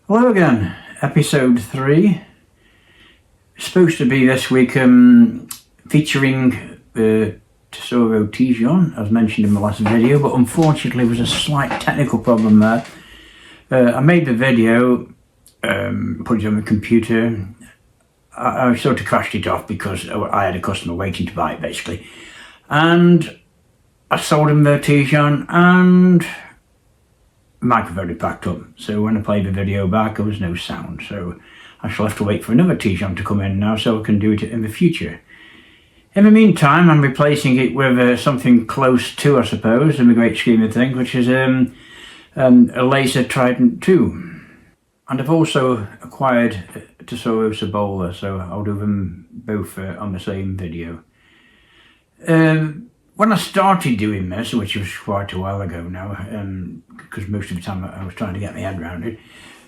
Hello again, episode 3. Supposed to be this week featuring Tesoro Cibola, as mentioned in my last video, but unfortunately there was a slight technical problem there. I made the video, put it on the computer. I sort of crashed it off because I had a customer waiting to buy it basically. And I sold him the Tijon and the microphone had packed up, so when I played the video back there was no sound, so I shall have to wait for another Tijon to come in now so I can do it in the future. In the meantime, I'm replacing it with something close to, I suppose, in the great scheme of things, which is a Laser Trident 2. And I've also acquired Tesoro Cibola, so I'll do them both on the same video. When I started doing this, which was quite a while ago now, because most of the time I was trying to get my head around it,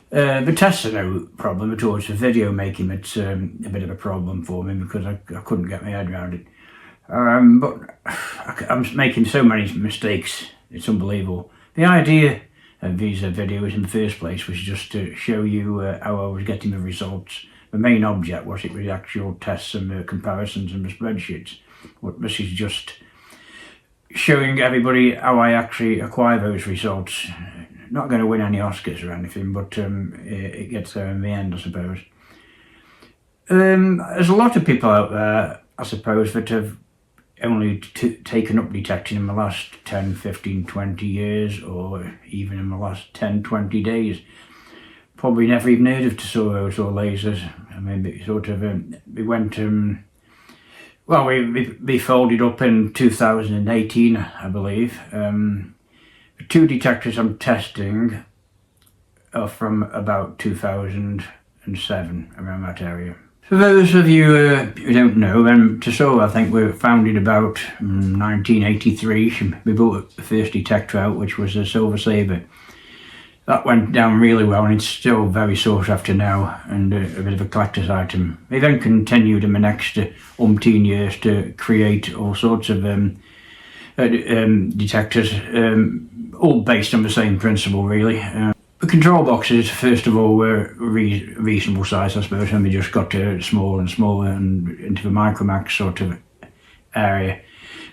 the Tesoro problem towards the video making, it's a bit of a problem for me because I couldn't get my head around it. But I'm making so many mistakes, it's unbelievable. The idea of these videos in the first place was just to show you how I was getting the results. The main object was it was the actual tests and the comparisons and the spreadsheets. But this is just showing everybody how I actually acquire those results. Not going to win any Oscars or anything, but it gets there in the end, I suppose. There's a lot of people out there, I suppose, that have only taken up detecting in the last 10, 15, 20 years, or even in the last 10, 20 days. Probably never even heard of Tesoros or lasers. I mean, they sort of, we went, well, we folded up in 2018, I believe. The 2 detectors I'm testing are from about 2007, around that area. For those of you who don't know, then Tesoro, I think, were founded about 1983. We brought the first detector out, which was a Silver Sabre. That went down really well, and it's still very sought after now, and a bit of a collector's item. They then continued in the next umpteen years to create all sorts of detectors, all based on the same principle, really. The control boxes, first of all, were reasonable size, I suppose, and they just got smaller and smaller and into the Micromax sort of area.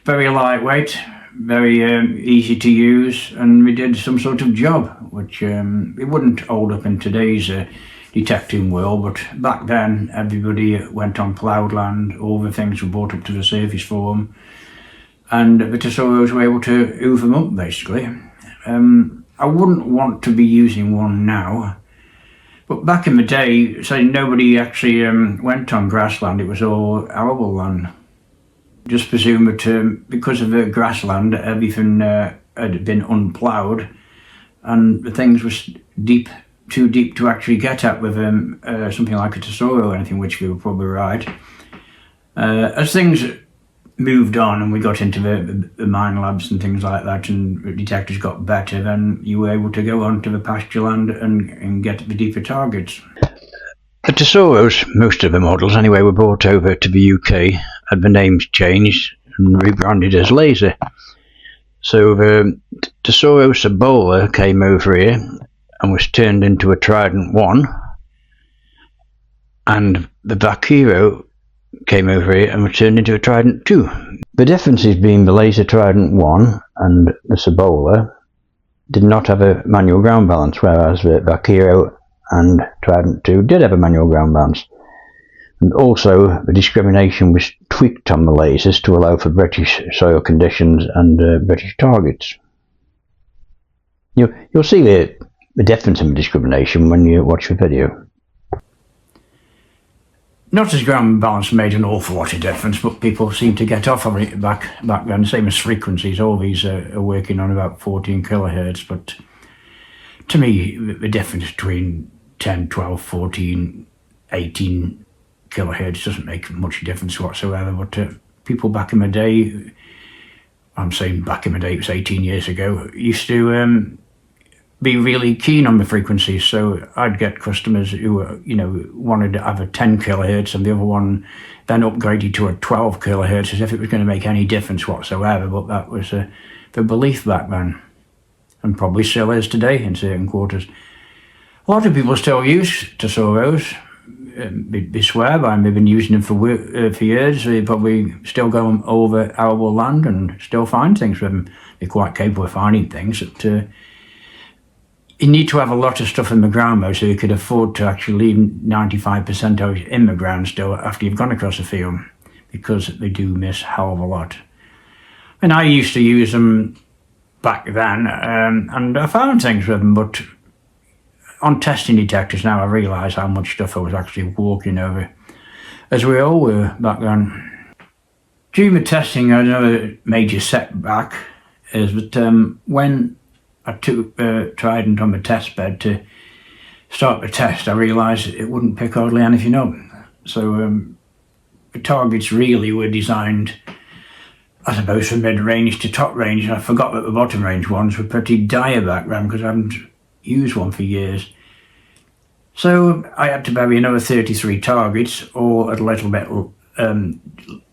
Very lightweight, very easy to use, and we did some sort of job, which it wouldn't hold up in today's detecting world, but back then everybody went on ploughed land, all the things were brought up to the surface for them, and the Tesoros were able to hoover them up, basically. I wouldn't want to be using one now, but back in the day, say nobody actually went on grassland, it was all arable land. Just presume that because of the grassland, everything had been unploughed, and the things were too deep to actually get at with something like a Tesoro or anything, which we were probably right. As things moved on and we got into the mine labs and things like that, and the detectors got better, then you were able to go onto the pasture land and get the deeper targets. The Tesoros, most of the models anyway, were brought over to the UK, had the names changed and rebranded as Laser. So the Tesoro Cibola came over here and was turned into a Trident 1, and the Vaquero came over here and was turned into a Trident 2. The differences being the Laser Trident 1 and the Cibola did not have a manual ground balance, whereas the Vaquero and Trident 2 did have a manual ground balance. And also the discrimination was tweaked on the lasers to allow for British soil conditions and British targets. You'll see the difference in the discrimination when you watch the video. Not as ground balance made an awful lot of difference, but people seem to get off on it back then. Same as frequencies, all these are working on about 14 kilohertz, but to me the difference between 10, 12, 14, 18 kilohertz doesn't make much difference whatsoever. But people back in the day, I'm saying back in the day, it was 18 years ago, used to be really keen on the frequencies. So I'd get customers who were, wanted to have a 10 kilohertz and the other one then upgraded to a 12 kilohertz as if it was going to make any difference whatsoever. But that was the belief back then, and probably still is today in certain quarters. A lot of people still use Tesoros. They swear by them. They've been using them for years. They probably still go over arable land and still find things with them. They're quite capable of finding things. But, you need to have a lot of stuff in the ground though, so you could afford to actually leave 95% of it in the ground still after you've gone across the field, because they do miss a hell of a lot. And I used to use them back then, and I found things with them, but on testing detectors now I realise how much stuff I was actually walking over, as we all were back then. During the testing, another major setback is that when I took Trident on the test bed to start the test, I realised it wouldn't pick hardly anything up. So the targets really were designed, I suppose, from mid-range to top range, and I forgot that the bottom range ones were pretty dire back then because I haven't used one for years. So I had to bury another 33 targets, all at a little bit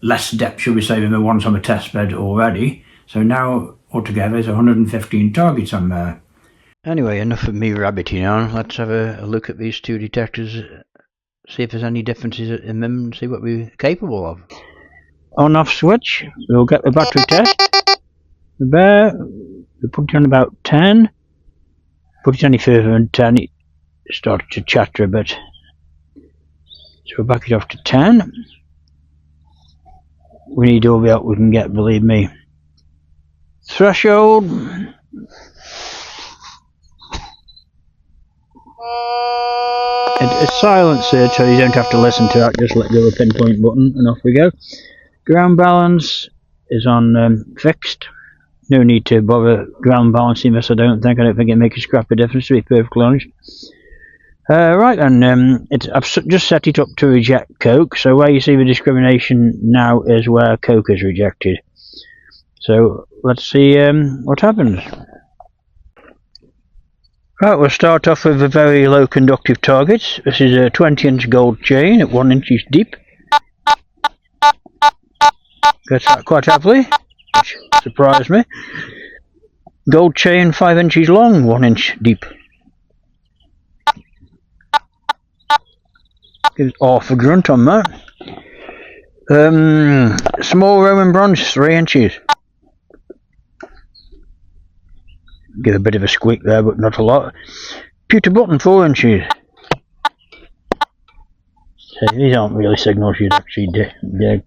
less depth, should we say, than the ones on the test bed already. So now altogether there's 115 targets on there. Anyway, enough of me rabbiting on. Let's have a look at these two detectors, see if there's any differences in them, and see what we're capable of. On-off switch, we'll get the battery test. There, we put it on about 10. Put it any further than 10, it started to chatter a bit. So we'll back it off to 10. We need all the help we can get, believe me. Threshold. It's silencer, so you don't have to listen to that, just let go of the pinpoint button and off we go. Ground balance is on fixed. No need to bother ground balancing this, I don't think it makes a scrap of difference, to be perfectly honest. Right then, I've just set it up to reject coke, so where you see the discrimination now is where coke is rejected. So let's see what happens. Right, we'll start off with the very low conductive targets. This is a 20-inch gold chain at 1 inch deep. Gets that quite happily, which surprised me. Gold chain 5 inches long, 1 inch deep. Gives half a grunt on that. Small Roman bronze, 3 inches. Give a bit of a squeak there, but not a lot. Pewter button, 4 inches. So these aren't really signals you'd actually dig.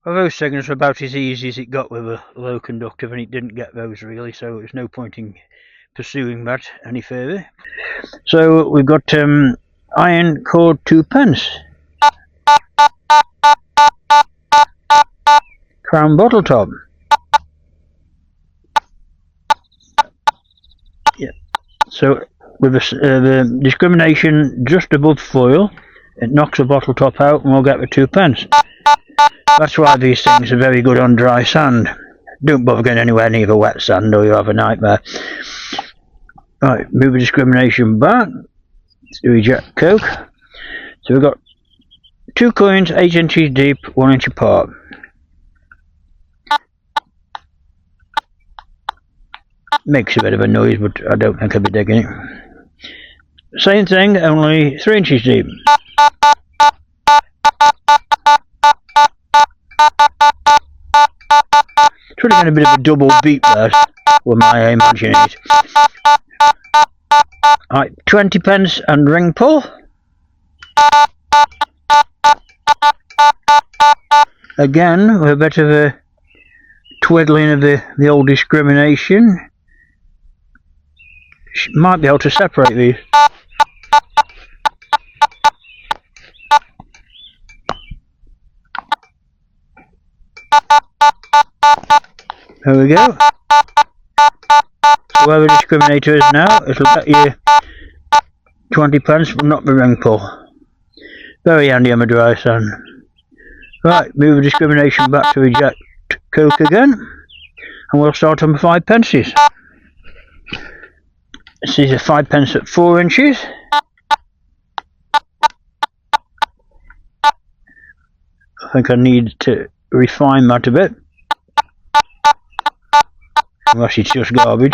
Well, those signals were about as easy as it got with a low conductive, and it didn't get those really, so there's no point in pursuing that any further. So we've got iron cord 2 pence. Crown bottle top. Yeah. So with the discrimination just above foil, it knocks the bottle top out and we'll get the 2 pence. That's why these things are very good on dry sand. Don't bother going anywhere near the wet sand or you'll have a nightmare. Right, move the discrimination back to reject coke. So we've got 2 coins 8 inches deep, 1 inch apart. Makes a bit of a noise, but I don't think I'll be digging it. Same thing, only 3 inches deep. It's really getting a bit of a double beat there, with my imagining it. Right, 20 pence and ring pull. Again, with a bit of a twiddling of the old discrimination. Might be able to separate these. There we go. So where the discriminator is now, it'll get you 20 pence but not the ring pull. Very handy on the dry sand. Right, move the discrimination back to reject coke again, and we'll start on the 5 pences. This is a 5 pence at 4 inches. I think I need to refine that a bit, unless it's just garbage.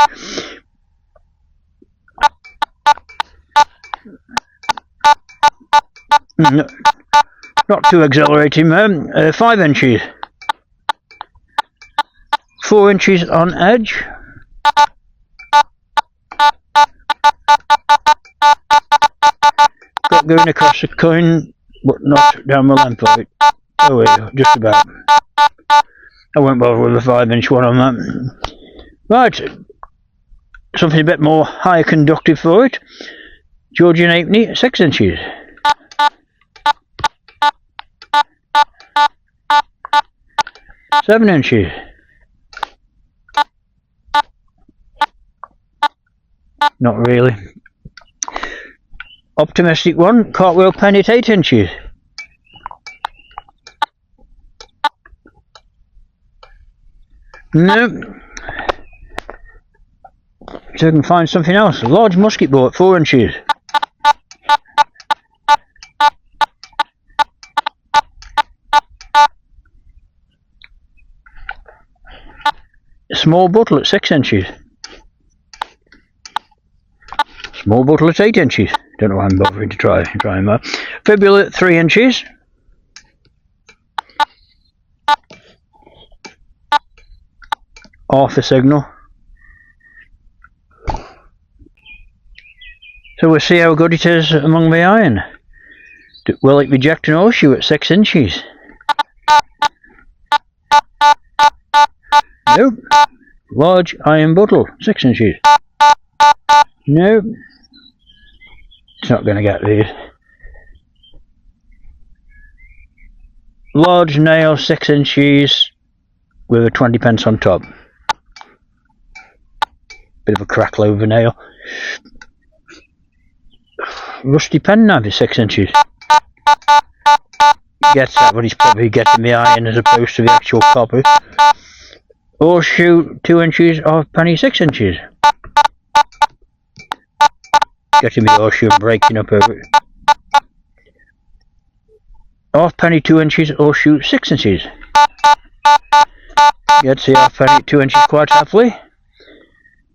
Not too exhilarating, 5 inches. 4 inches on edge. Got going across the coin, but not down the length of it. Oh yeah, just about. I won't bother with a 5-inch one on that. Right, something a bit more higher conductive for it. Georgian halfpenny, 6 inches. Seven inches. Not really. Optimistic one, cartwheel penny at 8 inches. No. So I can find something else. A large musket ball at 4 inches. A small bottle at 6 inches. Small bottle at 8 inches. Don't know why I'm bothering to try that. Fibula at 3 inches. Half a signal. So we'll see how good it is among the iron. Will it reject an horseshoe at 6 inches? Nope. Large iron bottle, 6 inches. Nope. It's not going to get these. Large nail, 6 inches, with a 20p on top. Bit of a crackle over nail. Rusty penknife is 6 inches. Gets that, but he's probably getting the iron as opposed to the actual copper. Horseshoe, 2 inches, half penny, 6 inches. Getting the horseshoe and breaking up over it. Half penny, 2 inches, horseshoe, 6 inches. Gets the half penny, 2 inches quite happily.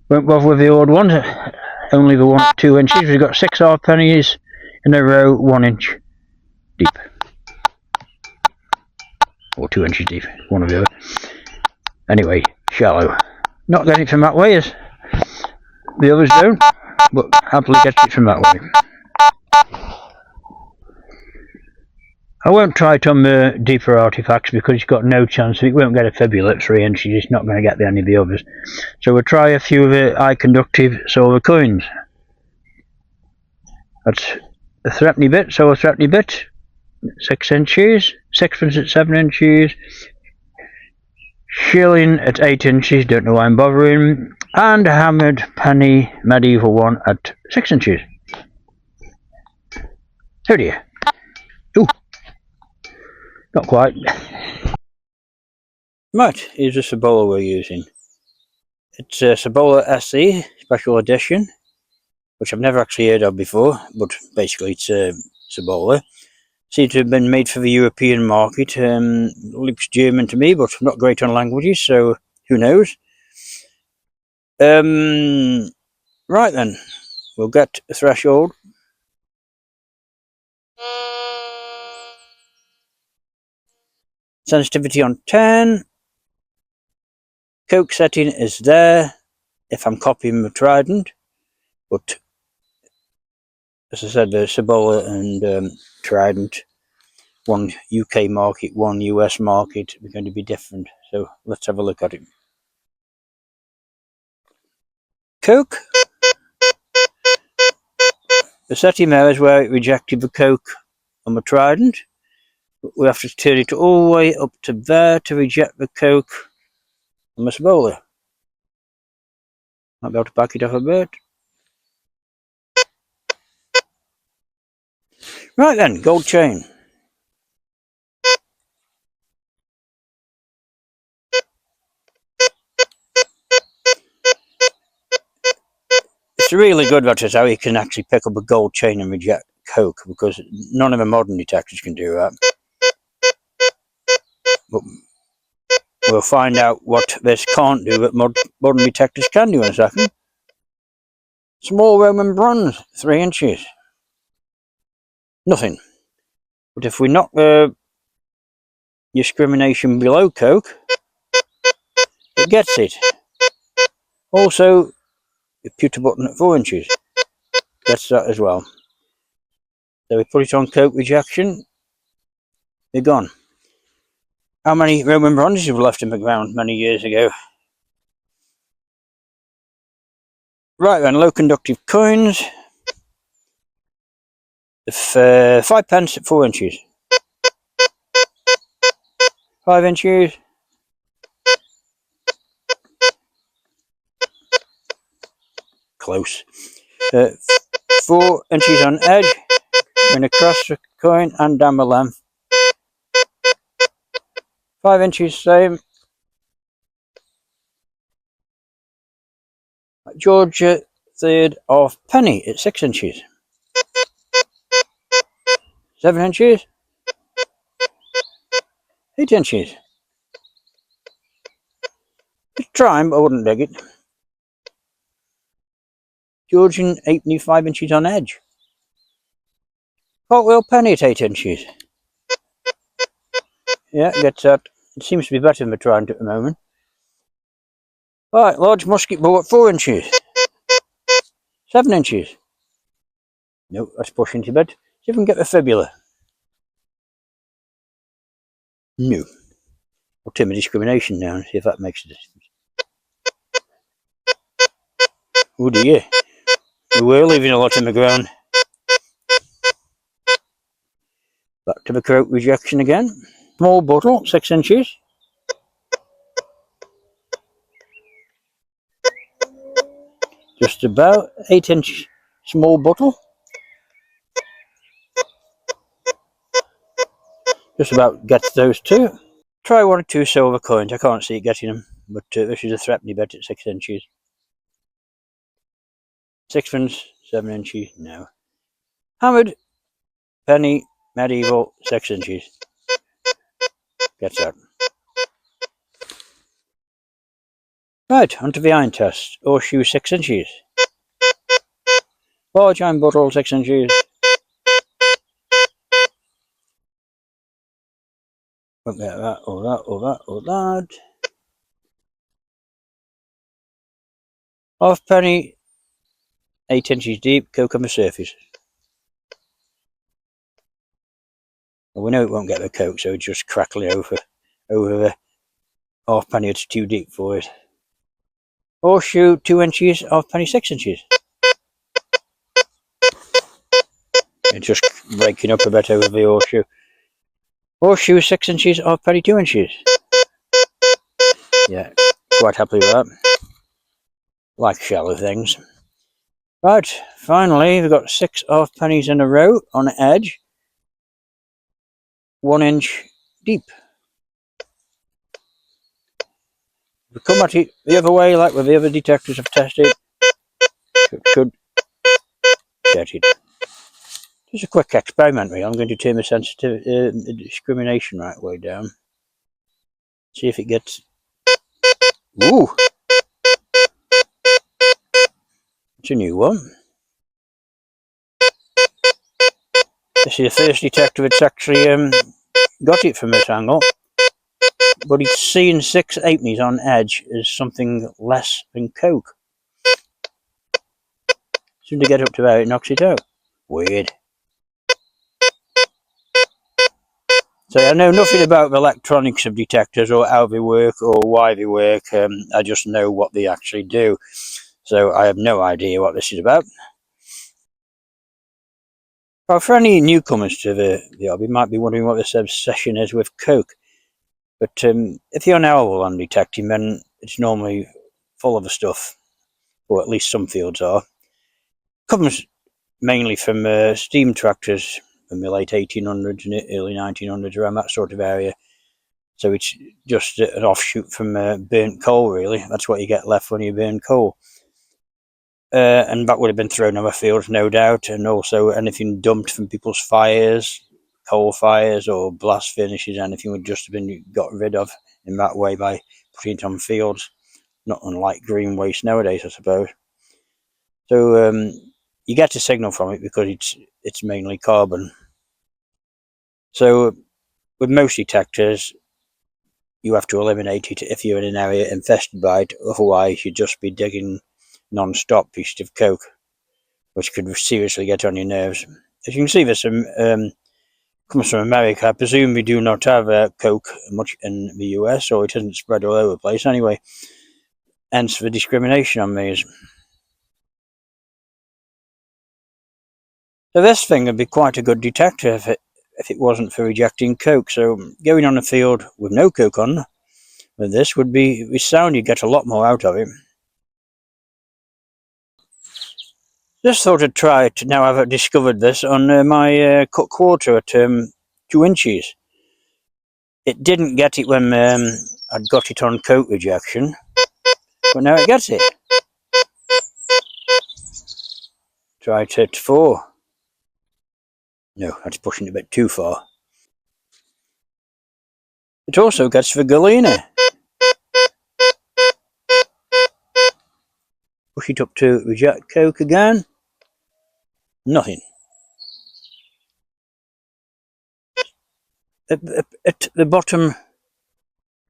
Won't bother with the odd ones, only the one at 2 inches. We've got 6 half pennies in a row, 1 inch deep. Or 2 inches deep, one or the other. Anyway, shallow. Not getting it from that way as the others don't, but happily gets it from that way. I won't try it on the deeper artifacts because it's got no chance. It won't get a fibula at 3 inches, it's not going to get any of the others. So we'll try a few of the high conductive silver coins. That's a threepenny bit, so a threepenny bit, 6 inches, sixpence at 7 inches, shilling at 8 inches, don't know why I'm bothering, and a hammered penny medieval one at 6 inches. Oh dear. Ooh. Not quite. Right, here's the Cibola we're using. It's a Cibola SE special edition, which I've never actually heard of before, but basically it's a Cibola. Seems to have been made for the European market. Looks German to me, but I'm not great on languages, so who knows. Right then, we'll get a threshold. Sensitivity on 10. Coke setting is there if I'm copying the Trident, but as I said, the Cibola and Trident, one UK market, one US market, are going to be different. So let's have a look at it. Coke. The setting there is where it rejected the Coke on the Trident. We have to turn it all the way up to there to reject the Coke on the Cibola. Might be able to back it off a bit. Right then, gold chain. It's really good that is how you can actually pick up a gold chain and reject Coke, because none of the modern detectors can do that. But we'll find out what this can't do that modern detectors can do in a second. Small Roman bronze, 3 inches. Nothing. But if we knock the discrimination below coke, it gets it. Also, the pewter button at 4 inches gets that as well. So we put it on coke rejection, they're gone. How many Roman bronzes were left in the ground many years ago? Right then, low conductive coins. 5 pence at 4 inches. 5 inches. Close. 4 inches on edge. Going across the coin and down the length. 5 inches same. Georgia third of penny at 6 inches. 7 inches. 8 inches. Just try 'em, but I wouldn't dig it. Georgian 5 inches on edge. Cartwheel penny at 8 inches. Yeah, gets that. It seems to be better than the Trident at the moment. Right, large musket ball at 4 inches. 7 inches. Nope, that's pushing to bed. See if we can get the fibula. No. We'll turn the discrimination now and see if that makes a difference. Oh dear. We were leaving a lot in the ground. Back to the coke rejection again. Small bottle, 6 inches. Just about 8-inch small bottle. Just about gets those two. Try 1 or 2 silver coins. I can't see it getting them, but this is a threepenny bet at 6 inches. Sixpence, 7 inches, no. Hammered, penny, medieval, 6 inches. Gets that. Right, onto the iron test. Horseshoe, 6 inches. Large iron bottle, 6 inches. Won't get that, or that, or that, or that. Half penny, 8 inches deep, coke on the surface. Well, we know it won't get the coke, so it's just crackling over the half penny. It's too deep for it. Horseshoe, 2 inches, half penny, 6 inches. It's just breaking up a bit over the horseshoe. Horseshoe, 6 inches, half penny, 2 inches. Yeah, quite happy with that. Like shallow things. Right, finally, we've got 6 half pennies in a row on the edge. 1 inch deep. If we come at it the other way, like with the other detectors I've tested, it should get it. Just a quick experiment, really. I'm going to turn the sensitivity, discrimination right way down. See if it gets. Ooh! It's a new one. This is the first detector that's actually got it from this angle. But it's seeing 6 halfpennies on edge as something less than coke. As soon as they get up to there, it knocks it out. Weird. So I know nothing about the electronics of detectors or how they work or why they work. I just know what they actually do. So I have no idea what this is about. Well, for any newcomers to the hobby, might be wondering what this obsession is with coke. But if you're now on detecting, then it's normally full of the stuff, or at least some fields are. Comes mainly from steam tractors from the late 1800s and early 1900s, around that sort of area. So it's just an offshoot from burnt coal, really. That's what you get left when you burn coal. And that would have been thrown over fields, no doubt, and also anything dumped from people's fires, coal fires or blast furnaces, anything would just have been got rid of in that way by putting it on fields, not unlike green waste nowadays, I suppose. So you get a signal from it because it's mainly carbon. So with most detectors, you have to eliminate it if you're in an area infested by it, otherwise you'd just be digging non-stop pieces of coke, which could seriously get on your nerves. As you can see, there's some comes from America. I presume we do not have coke much in the US, or it isn't spread all over the place anyway, hence the discrimination on these. So this thing would be quite a good detector if it wasn't for rejecting coke. So going on a field with no coke on with this would be sound. You'd get a lot more out of it. Just thought I'd try it now I've discovered this on my cut quarter at 2 inches. It didn't get it when I'd got it on coke rejection, but now it gets it. Try it at 4. No, that's pushing it a bit too far. It also gets the galena. Push it up to reject coke again. Nothing. At the bottom,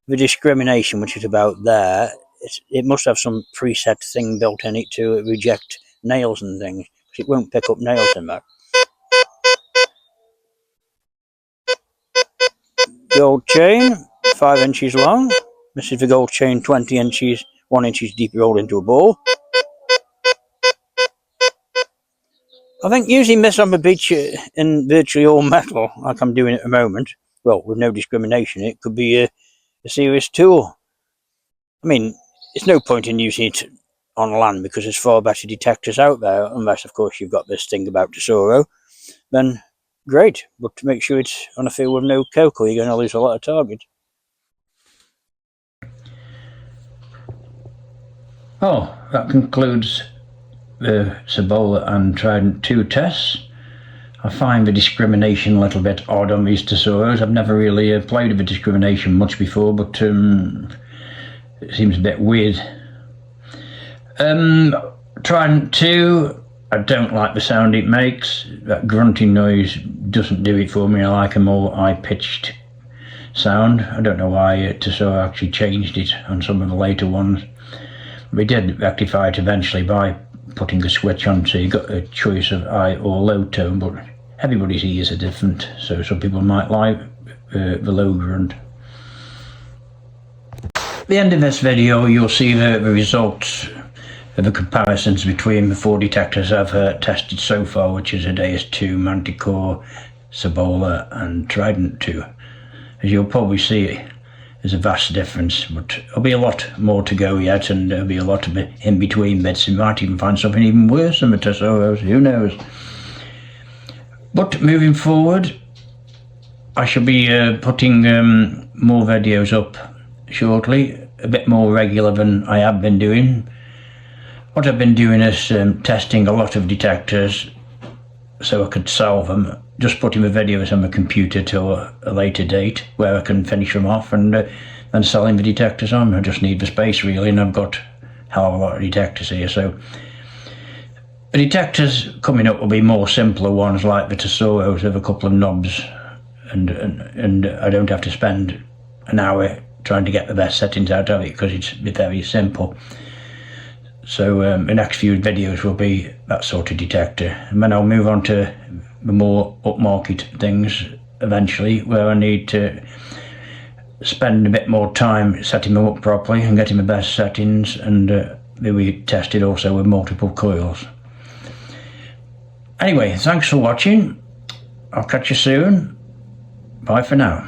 the discrimination, which is about there, it must have some preset thing built in it to reject nails and things, because it won't pick up nails in that. Gold chain, 5 inches long. This is the gold chain, 20 inches, 1 inch deep rolled into a ball. I think using this on the beach in virtually all metal, like I'm doing at the moment, well, with no discrimination, it could be a serious tool. I mean, there's no point in using it on land because there's far better detectors out there, unless, of course, you've got this thing about Tesoro. Then, great, but to make sure it's on a field with no coke, or you're going to lose a lot of targets. Oh, that concludes the Cibola and Trident 2 tests. I find the discrimination a little bit odd on these Tesoros. I've never really played with the discrimination much before, but it seems a bit weird. Trident 2, I don't like the sound it makes. That grunting noise doesn't do it for me. I like a more high-pitched sound. I don't know why Tesoro actually changed it on some of the later ones. We did rectify it eventually by putting a switch on, so you got a choice of high or low tone, but everybody's ears are different, so some people might like the low grunt. At the end of this video, you'll see the results of the comparisons between the 4 detectors I've tested so far, which is Adeus 2, Manticore, Cibola and Trident 2. As you'll probably see, there's a vast difference, but there'll be a lot more to go yet, and there'll be a lot of in-between bits. You might even find something even worse than the Tesoros, who knows. But moving forward, I shall be putting more videos up shortly, a bit more regular than I have been doing. What I've been doing is testing a lot of detectors so I could solve them, just putting the videos on the computer till a later date where I can finish them off and then selling the detectors on. I just need the space really, and I've got a hell of a lot of detectors here. So the detectors coming up will be more simpler ones like the Tesoros with a couple of knobs, and I don't have to spend an hour trying to get the best settings out of it because it's very simple. So the next few videos will be that sort of detector, and then I'll move on to the more upmarket things eventually, where I need to spend a bit more time setting them up properly and getting the best settings, and they'll be tested also with multiple coils. Anyway, thanks for watching. I'll catch you soon. Bye for now.